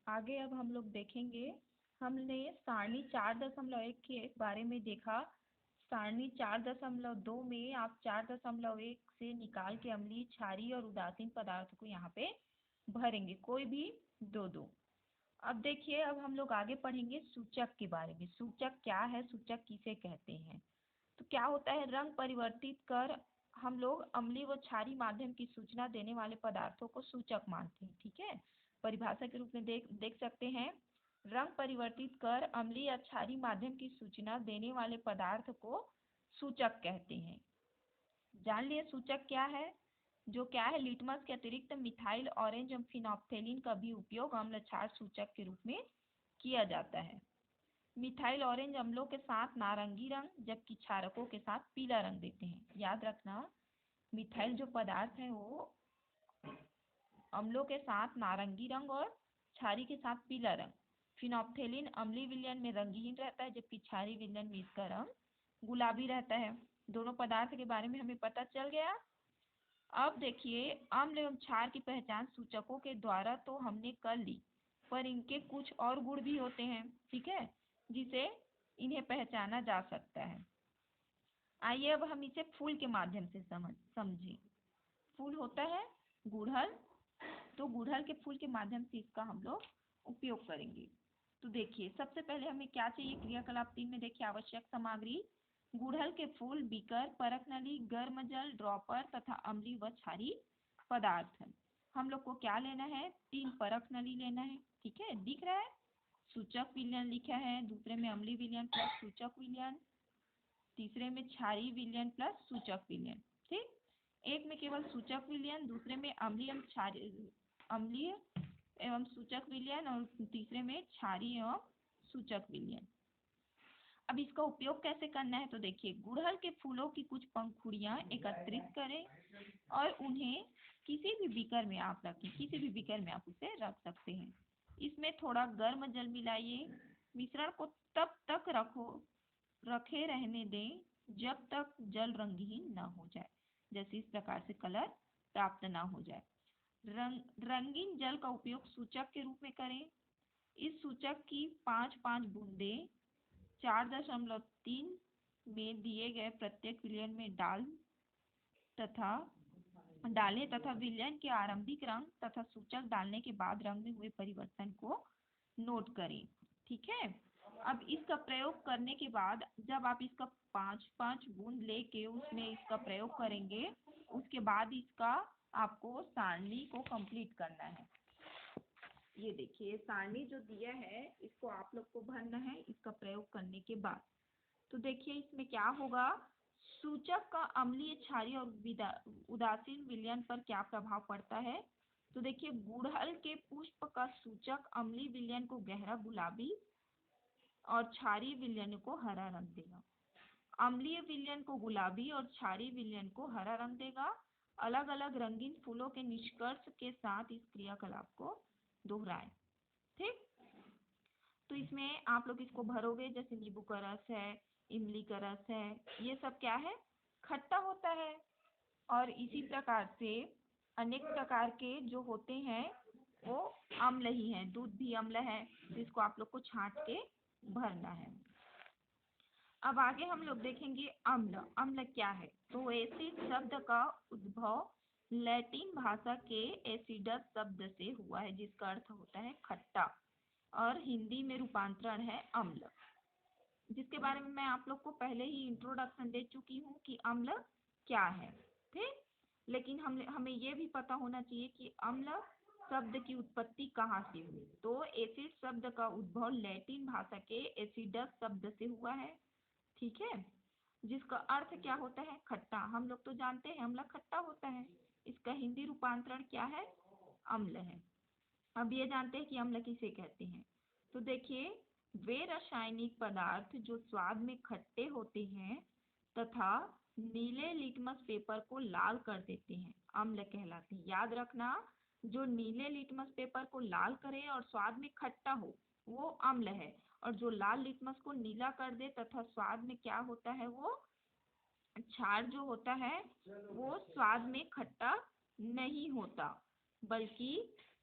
आगे अब हम लोग देखेंगे, हमने सारणी 4.1 के बारे में देखा। सारणी 4.2 में आप 4.1 से निकाल के अम्लीय, क्षारीय और उदासीन पदार्थ को यहाँ पे भरेंगे, कोई भी दो दो। अब देखिए, अब हम लोग आगे पढ़ेंगे सूचक के बारे में। सूचक क्या है, सूचक किसे कहते हैं। तो क्या होता है, रंग परिवर्तित कर हम लोग अम्लीय व क्षारीय माध्यम की सूचना देने वाले पदार्थों को सूचक मानते हैं। ठीक है, परिभाषा के रूप में देख सकते हैं, रंग परिवर्तित कर अम्लीय या क्षारीय माध्यम की सूचना देने वाले पदार्थ को सूचक कहते हैं। जान लिए सूचक क्या है। जो क्या है, लिटमस के अतिरिक्त मिथाइल ऑरेंज और फिनोप्थेलिन का भी उपयोग अम्ल क्षार सूचक के रूप में किया जाता है। मिथाइल ऑरेंज अम्लों के साथ नारंगी रंग, जबकि क्षारकों के साथ पीला रंग देते हैं। याद रखना, मिथाइल जो पदार्थ है वो अम्लों के साथ नारंगी रंग और क्षारीय के साथ पीला रंग। फिनोप्थेलिन अम्लीय विलयन में रंगहीन रहता है, जबकि क्षारीय विलयन में इसका रंग गुलाबी रहता है। दोनों पदार्थ के बारे में हमें पता चल गया। अब देखिए, अम्ल एवं क्षार की पहचान सूचकों के द्वारा तो हमने कर ली, पर इनके कुछ और गुण भी होते हैं, ठीक है, जिसे इन्हें पहचाना जा सकता है। आइए अब हम इसे फूल के माध्यम से समझें। फूल होता है गुड़हल, तो गुड़हल के फूल के माध्यम से इसका हम लोग उपयोग करेंगे। तो देखिए, सबसे पहले हमें क्या चाहिए, क्रियाकलाप 3 में देखिए, आवश्यक सामग्री गुड़हल के फूल, बीकर, परख नली, गर्म जल, ड्रॉपर तथा अम्लीय व क्षारीय पदार्थ। हम लोग को क्या लेना है, 3 परख नली लेना है। ठीक है, दिख रहा है, सूचक विलयन लिखा है, दूसरे में अम्लीय विलयन प्लस सूचक विलयन, तीसरे में क्षारीय विलयन प्लस सूचक विलयन। ठीक, एक में केवल सूचक विलयन, दूसरे में अम्लीय एवं सूचक विलयन और तीसरे में क्षारीय एवं सूचक विलयन। अब इसका उपयोग कैसे करना है, तो देखिए, गुड़हल के फूलों की कुछ पंखुड़ियां एकत्रित करें और उन्हें किसी भी बीकर में आप रखें, किसी भी बीकर में आप उसे रख सकते हैं। इसमें थोड़ा गर्म जल मिलाइए, मिश्रण को तब तक रखे रहने दें जब तक जल रंगहीन न हो जाए, जैसे इस प्रकार से कलर प्राप्त ना हो जाए। रंगीन जल का उपयोग सूचक के रूप में करें। इस सूचक की 5-5 बूंदें 4.3 में दिए गए प्रत्येक विलयन में डालें तथा विलयन के आरंभिक रंग तथा सूचक डालने के बाद रंग में हुए परिवर्तन को नोट करें। ठीक है, अब इसका प्रयोग करने के बाद जब आप इसका 5-5 बूंद लेके उसमें इसका प्रयोग करेंगे, उसके बाद इसका आपको सारणी को कंप्लीट करना है। ये देखिए, सारणी जो दिया है इसको आप लोग को भरना है इसका प्रयोग करने के बाद। तो देखिए, इसमें क्या होगा, सूचक का अम्लीय, क्षारीय और उदासीन विलयन पर क्या प्रभाव पड़ता है। तो देखिए, गुड़हल के पुष्प का सूचक अम्लीय विलयन को गहरा गुलाबी और क्षारीय विलयन को हरा रंग देगा। अम्लीय विलयन को गुलाबी और क्षारीय विलयन को हरा रंग देगा। अलग अलग रंगीन फूलों के निष्कर्ष के साथ इस क्रियाकलाप को दोहराएं। ठीक, तो इसमें आप लोग इसको भरोगे, जैसे नींबू का रस है, इमली का रस है, ये सब क्या है, खट्टा होता है। और इसी प्रकार से अनेक प्रकार के जो होते हैं वो अम्ल ही हैं। दूध भी अम्ल है, जिसको आप लोग को छांट के भरना है। अब आगे हम लोग देखेंगे अम्ल। अम्ल क्या है, तो एसिड शब्द का उद्भव लैटिन भाषा के एसिडस शब्द से हुआ है, जिसका अर्थ होता है खट्टा, और हिंदी में रूपांतरण है अम्ल, जिसके बारे में मैं आप लोग को पहले ही इंट्रोडक्शन दे चुकी हूँ कि अम्ल क्या है। ठीक, लेकिन हमें ये भी पता होना चाहिए कि अम्ल शब्द की उत्पत्ति कहाँ से हुई। तो एसिड शब्द का उद्भव लैटिन भाषा के एसिडस शब्द से हुआ है। ठीक है, जिसका अर्थ क्या होता है, खट्टा। हम लोग तो जानते हैं अम्ल खट्टा होता है, इसका हिंदी रूपांतरण क्या है, अम्ल है। अब ये जानते हैं कि अम्ल किसे कहते हैं। तो देखिए, वे रासायनिक पदार्थ जो स्वाद में खट्टे होते हैं तथा नीले लिटमस पेपर को लाल कर देते हैं, अम्ल कहलाते हैं। याद रखना, जो नीले लिटमस पेपर को लाल करे और स्वाद में खट्टा हो वो अम्ल है, और जो लाल लिटमस को नीला कर दे तथा स्वाद में क्या होता है, वो क्षार जो होता है वो स्वाद में खट्टा नहीं होता, बल्कि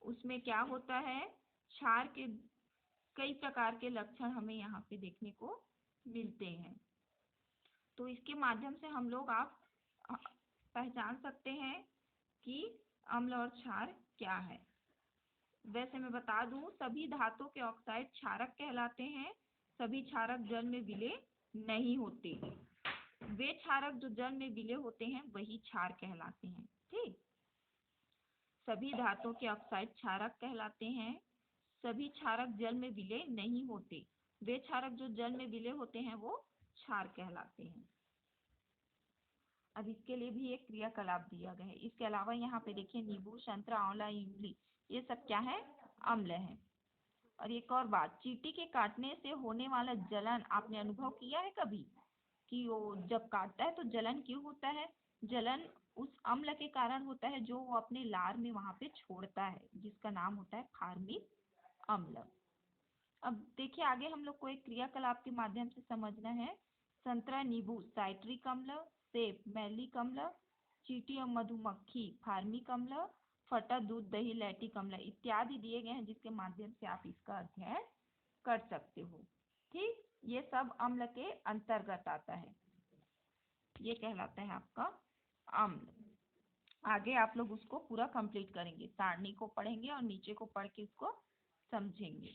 उसमें क्या होता है, क्षार के कई प्रकार के लक्षण हमें यहाँ पे देखने को मिलते हैं। तो इसके माध्यम से हम लोग आप पहचान सकते हैं कि अम्ल और क्षार क्या है। वैसे मैं बता दूं, सभी धातु के ऑक्साइड क्षारक कहलाते हैं। सभी क्षारक जल में विलय नहीं होते। वे क्षारक जो जल में विलय होते हैं वही क्षार कहलाते हैं। ठीक, सभी धातुओं के ऑक्साइड क्षारक कहलाते हैं। सभी क्षारक जल में विलय नहीं होते। वे क्षारक जो जल में विलय होते हैं वो क्षार कहलाते हैं। अब इसके लिए भी एक क्रियाकलाप दिया गया है। इसके अलावा यहाँ पे देखिए, नींबू, संतरा, आंवला, इमली, ये सब क्या है? अम्ल है। और एक और बात, चींटी के काटने से होने वाला जलन आपने अनुभव किया है कभी? कि वो जब काटता है तो जलन क्यों होता है? जलन उस अम्ल के कारण होता है जो वो अपने लार में वहां पे छोड़ता है, जिसका नाम होता है फार्मिक अम्ल। अब देखिए, आगे हम लोग को एक क्रियाकलाप के माध्यम से समझना है। संतरा, नींबू साइट्रिक अम्ल, सेब मैलिक अम्ल, चींटी और मधुमक्खी फार्मिक अम्ल, फटा दूध, दही लैक्टिक अम्ल इत्यादि दिए गए हैं, जिसके माध्यम से आप इसका अध्ययन कर सकते हो। ठीक, ये सब अम्ल के अंतर्गत आता है। ये कहलाता है आपका अम्ल। आगे आप लोग उसको पूरा कंप्लीट करेंगे, सारणी को पढ़ेंगे और नीचे को पढ़ के उसको समझेंगे।